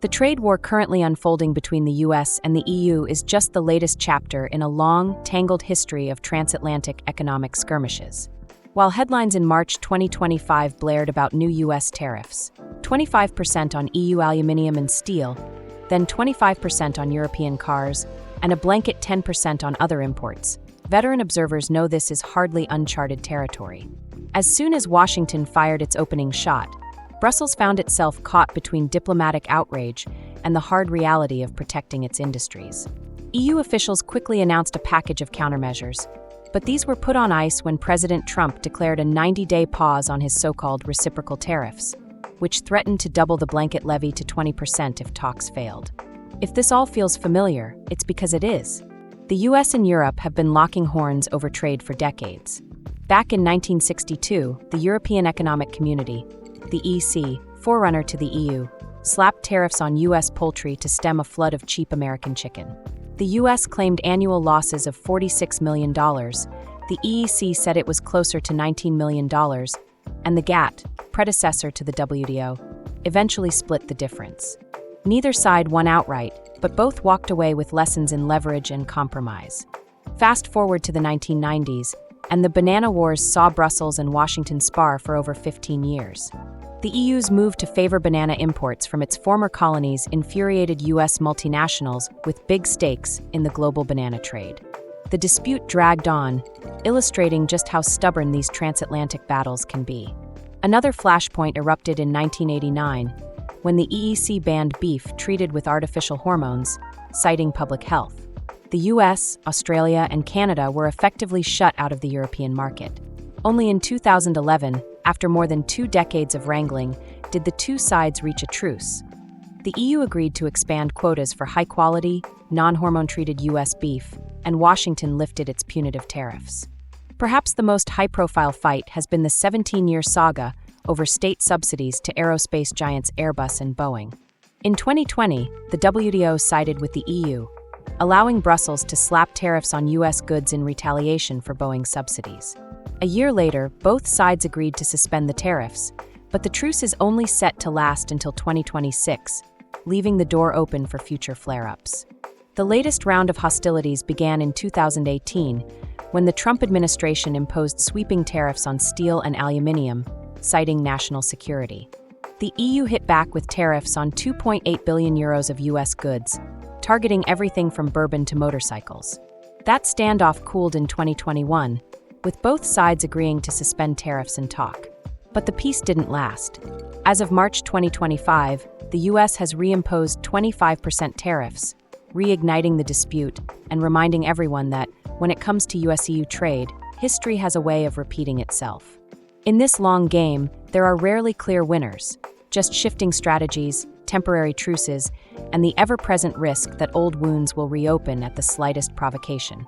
The trade war currently unfolding between the US and the EU is just the latest chapter in a long, tangled history of transatlantic economic skirmishes. While headlines in March 2025 blared about new US tariffs, 25% on EU aluminium and steel, then 25% on European cars, and a blanket 10% on other imports, veteran observers know this is hardly uncharted territory. As soon as Washington fired its opening shot, Brussels found itself caught between diplomatic outrage and the hard reality of protecting its industries. EU officials quickly announced a package of countermeasures, but these were put on ice when President Trump declared a 90-day pause on his so-called reciprocal tariffs, which threatened to double the blanket levy to 20% if talks failed. If this all feels familiar, it's because it is. The US and Europe have been locking horns over trade for decades. Back in 1962, the European Economic Community, the EC, forerunner to the EU, slapped tariffs on US poultry to stem a flood of cheap American chicken. The US claimed annual losses of $46 million, the EEC said it was closer to $19 million, and the GATT, predecessor to the WTO, eventually split the difference. Neither side won outright, but both walked away with lessons in leverage and compromise. Fast forward to the 1990s, and the banana wars saw Brussels and Washington spar for over 15 years. The EU's move to favor banana imports from its former colonies infuriated US multinationals with big stakes in the global banana trade. The dispute dragged on, illustrating just how stubborn these transatlantic battles can be. Another flashpoint erupted in 1989, when the EEC banned beef treated with artificial hormones, citing public health. The US, Australia, and Canada were effectively shut out of the European market. Only in 2011, after more than 2 decades of wrangling, did the two sides reach a truce. The EU agreed to expand quotas for high-quality, non-hormone-treated US beef, and Washington lifted its punitive tariffs. Perhaps the most high-profile fight has been the 17-year saga over state subsidies to aerospace giants Airbus and Boeing. In 2020, the WTO sided with the EU, allowing Brussels to slap tariffs on US goods in retaliation for Boeing subsidies. A year later, both sides agreed to suspend the tariffs, but the truce is only set to last until 2026, leaving the door open for future flare-ups. The latest round of hostilities began in 2018, when the Trump administration imposed sweeping tariffs on steel and aluminium, citing national security. The EU hit back with tariffs on 2.8 billion euros of US goods, targeting everything from bourbon to motorcycles. That standoff cooled in 2021, with both sides agreeing to suspend tariffs and talk. But the peace didn't last. As of March 2025, the US has reimposed 25% tariffs, reigniting the dispute and reminding everyone that, when it comes to US-EU trade, history has a way of repeating itself. In this long game, there are rarely clear winners, just shifting strategies, temporary truces, and the ever-present risk that old wounds will reopen at the slightest provocation.